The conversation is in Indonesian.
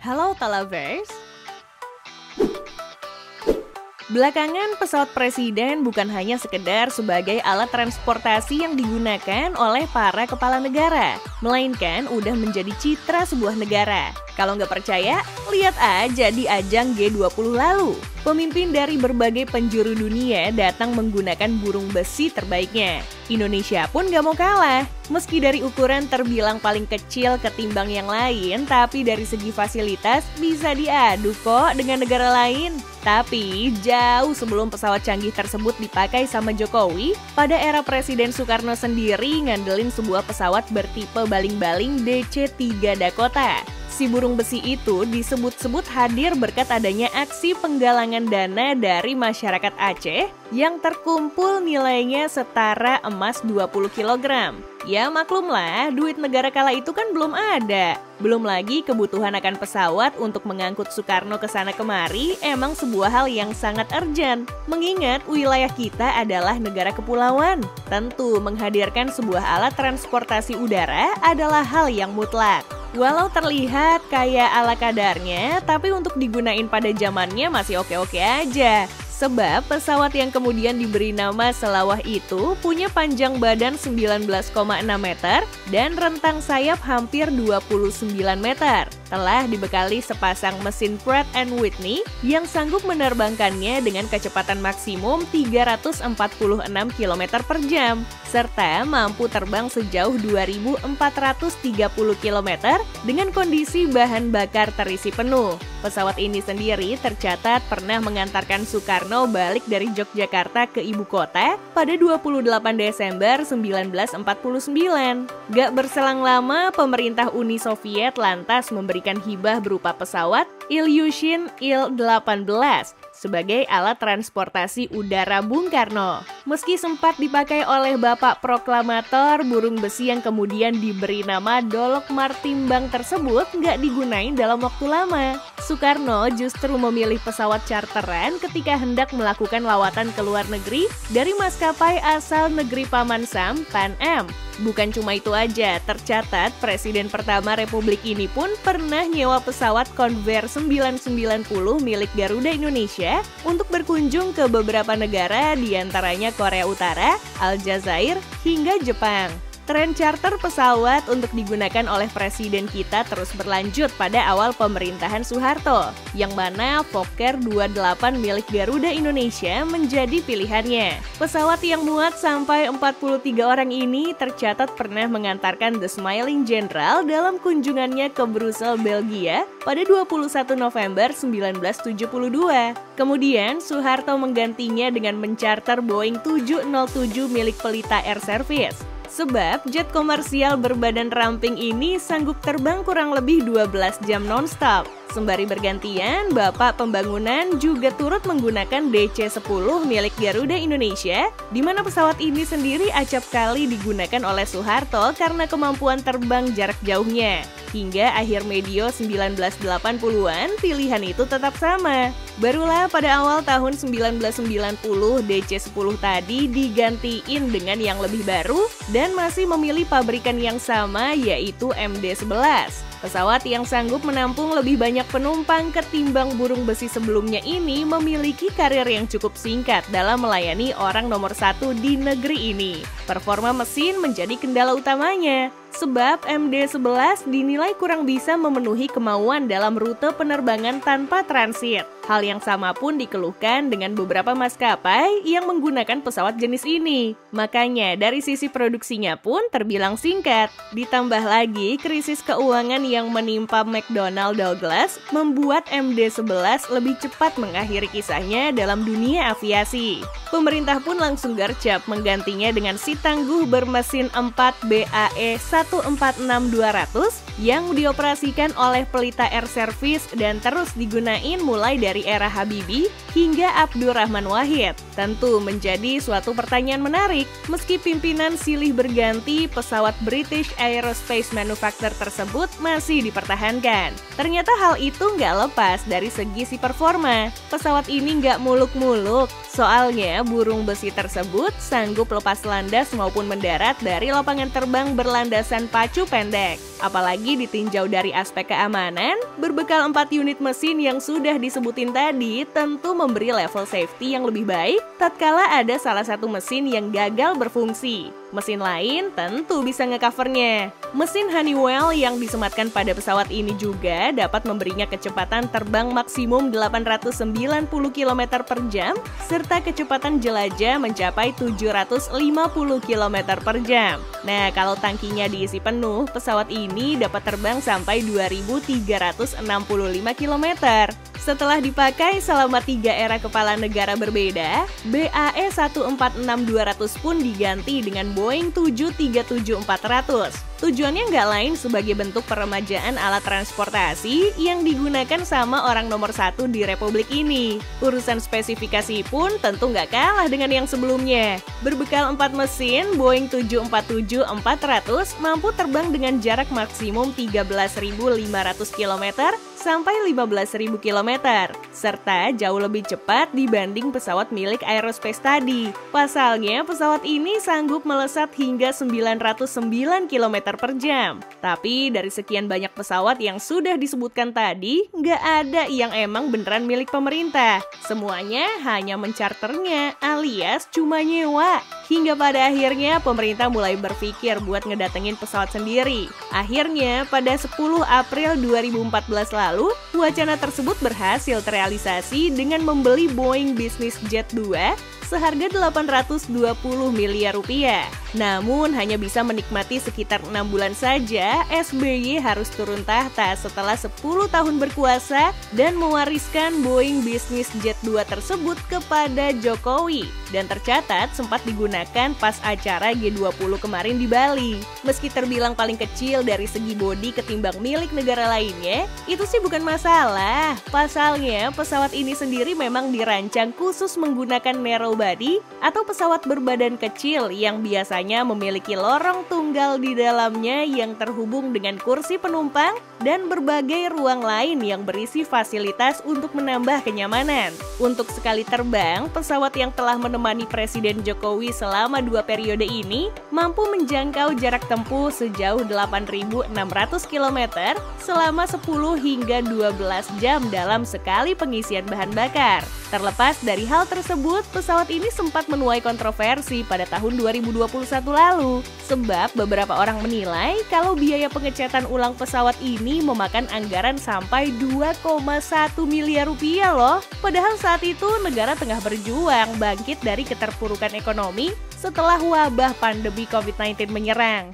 Halo Talavers. Belakangan pesawat presiden bukan hanya sekedar sebagai alat transportasi yang digunakan oleh para kepala negara, melainkan udah menjadi citra sebuah negara. Kalau nggak percaya, lihat aja di ajang G20 lalu. Pemimpin dari berbagai penjuru dunia datang menggunakan burung besi terbaiknya. Indonesia pun nggak mau kalah. Meski dari ukuran terbilang paling kecil ketimbang yang lain, tapi dari segi fasilitas bisa diadu kok dengan negara lain. Tapi jauh sebelum pesawat canggih tersebut dipakai sama Jokowi, pada era Presiden Soekarno sendiri ngandelin sebuah pesawat bertipe baling-baling DC-3 Dakota. Si burung besi itu disebut-sebut hadir berkat adanya aksi penggalangan dana dari masyarakat Aceh yang terkumpul nilainya setara emas 20 kg. Ya maklumlah, duit negara kala itu kan belum ada. Belum lagi kebutuhan akan pesawat untuk mengangkut Soekarno ke sana kemari emang sebuah hal yang sangat urgent. Mengingat wilayah kita adalah negara kepulauan. Tentu menghadirkan sebuah alat transportasi udara adalah hal yang mutlak. Walau terlihat kayak ala kadarnya, tapi untuk digunain pada zamannya masih oke-oke aja. Sebab pesawat yang kemudian diberi nama Selawah itu punya panjang badan 19,6 meter dan rentang sayap hampir 29 meter. Telah dibekali sepasang mesin Pratt & Whitney yang sanggup menerbangkannya dengan kecepatan maksimum 346 km per jam, serta mampu terbang sejauh 2.430 km dengan kondisi bahan bakar terisi penuh. Pesawat ini sendiri tercatat pernah mengantarkan Soekarno balik dari Yogyakarta ke ibu kota pada 28 Desember 1949. Gak berselang lama, pemerintah Uni Soviet lantas memberikan hibah berupa pesawat Ilyushin Il-18 sebagai alat transportasi udara Bung Karno. Meski sempat dipakai oleh Bapak Proklamator, burung besi yang kemudian diberi nama Dolok Martimbang tersebut nggak digunain dalam waktu lama. Soekarno justru memilih pesawat charteran ketika hendak melakukan lawatan ke luar negeri dari maskapai asal negeri Paman Sam, Pan Am. Bukan cuma itu aja, tercatat Presiden pertama Republik ini pun pernah nyewa pesawat Convair 990 milik Garuda Indonesia untuk berkunjung ke beberapa negara, diantaranya Korea Utara, Aljazair, hingga Jepang. Tren charter pesawat untuk digunakan oleh presiden kita terus berlanjut pada awal pemerintahan Soeharto, yang mana Fokker 28 milik Garuda Indonesia menjadi pilihannya. Pesawat yang muat sampai 43 orang ini tercatat pernah mengantarkan The Smiling General dalam kunjungannya ke Brussels, Belgia pada 21 November 1972. Kemudian Soeharto menggantinya dengan mencarter Boeing 707 milik Pelita Air Service. Sebab jet komersial berbadan ramping ini sanggup terbang kurang lebih 12 jam non-stop. Sembari bergantian, Bapak Pembangunan juga turut menggunakan DC-10 milik Garuda Indonesia, di mana pesawat ini sendiri acap kali digunakan oleh Soeharto karena kemampuan terbang jarak jauhnya. Hingga akhir medio 1980-an, pilihan itu tetap sama. Barulah pada awal tahun 1990, DC-10 tadi digantiin dengan yang lebih baru dan masih memilih pabrikan yang sama, yaitu MD-11. Pesawat yang sanggup menampung lebih banyak penumpang ketimbang burung besi sebelumnya ini memiliki karir yang cukup singkat dalam melayani orang nomor 1 di negeri ini. Performa mesin menjadi kendala utamanya, sebab MD-11 dinilai kurang bisa memenuhi kemauan dalam rute penerbangan tanpa transit. Hal yang sama pun dikeluhkan dengan beberapa maskapai yang menggunakan pesawat jenis ini. Makanya dari sisi produksinya pun terbilang singkat. Ditambah lagi krisis keuangan yang menimpa McDonnell Douglas membuat MD-11 lebih cepat mengakhiri kisahnya dalam dunia aviasi. Pemerintah pun langsung gercep menggantinya dengan si tangguh bermesin 4 BAE 146200 yang dioperasikan oleh Pelita Air Service dan terus digunain mulai dari era Habibie hingga Abdurrahman Wahid. Tentu menjadi suatu pertanyaan menarik, meski pimpinan silih berganti, pesawat British Aerospace Manufacture tersebut masih dipertahankan. Ternyata hal itu nggak lepas dari segi si performa. Pesawat ini nggak muluk-muluk, soalnya burung besi tersebut sanggup lepas landas maupun mendarat dari lapangan terbang berlandasan urusan pacu pendek. Apalagi ditinjau dari aspek keamanan, berbekal 4 unit mesin yang sudah disebutin tadi tentu memberi level safety yang lebih baik tatkala ada salah satu mesin yang gagal berfungsi. Mesin lain tentu bisa ngecovernya. Mesin Honeywell yang disematkan pada pesawat ini juga dapat memberinya kecepatan terbang maksimum 890 km per jam serta kecepatan jelajah mencapai 750 km per jam. Nah, kalau tangkinya diisi penuh, pesawat ini dapat terbang sampai 2.365 km. Setelah dipakai selama 3 era kepala negara berbeda, BAE 146-200 pun diganti dengan Boeing 737-400. Tujuannya nggak lain sebagai bentuk peremajaan alat transportasi yang digunakan sama orang nomor 1 di Republik ini. Urusan spesifikasi pun tentu nggak kalah dengan yang sebelumnya. Berbekal 4 mesin, Boeing 747-400 mampu terbang dengan jarak maksimum 13.500 km sampai 15.000 km, serta jauh lebih cepat dibanding pesawat milik Aerospace tadi. Pasalnya, pesawat ini sanggup melesat hingga 909 km per jam. Tapi dari sekian banyak pesawat yang sudah disebutkan tadi, nggak ada yang emang beneran milik pemerintah. Semuanya hanya mencarternya alias cuma nyewa. Hingga pada akhirnya pemerintah mulai berpikir buat ngedatengin pesawat sendiri. Akhirnya pada 10 April 2014 lalu, wacana tersebut berhasil terrealisasi dengan membeli Boeing Business Jet 2 seharga 820 miliar rupiah. Namun hanya bisa menikmati sekitar 6 bulan saja, SBY harus turun tahta setelah 10 tahun berkuasa dan mewariskan Boeing Business Jet 2 tersebut kepada Jokowi. Dan tercatat sempat digunakan pas acara G20 kemarin di Bali. Meski terbilang paling kecil dari segi bodi ketimbang milik negara lainnya, itu sih bukan masalah. Pasalnya, pesawat ini sendiri memang dirancang khusus menggunakan narrow body atau pesawat berbadan kecil yang biasanya memiliki lorong tunggal di dalamnya yang terhubung dengan kursi penumpang dan berbagai ruang lain yang berisi fasilitas untuk menambah kenyamanan. Untuk sekali terbang, pesawat yang telah menemani Presiden Jokowi selama 2 periode ini mampu menjangkau jarak tempuh sejauh 8.600 km selama 10 hingga 12 jam dalam sekali pengisian bahan bakar. Terlepas dari hal tersebut, pesawat ini sempat menuai kontroversi pada tahun 2021 lalu. Sebab beberapa orang menilai kalau biaya pengecatan ulang pesawat ini memakan anggaran sampai 2,1 miliar rupiah loh. Padahal saat itu negara tengah berjuang bangkit dari keterpurukan ekonomi setelah wabah pandemi COVID-19 menyerang.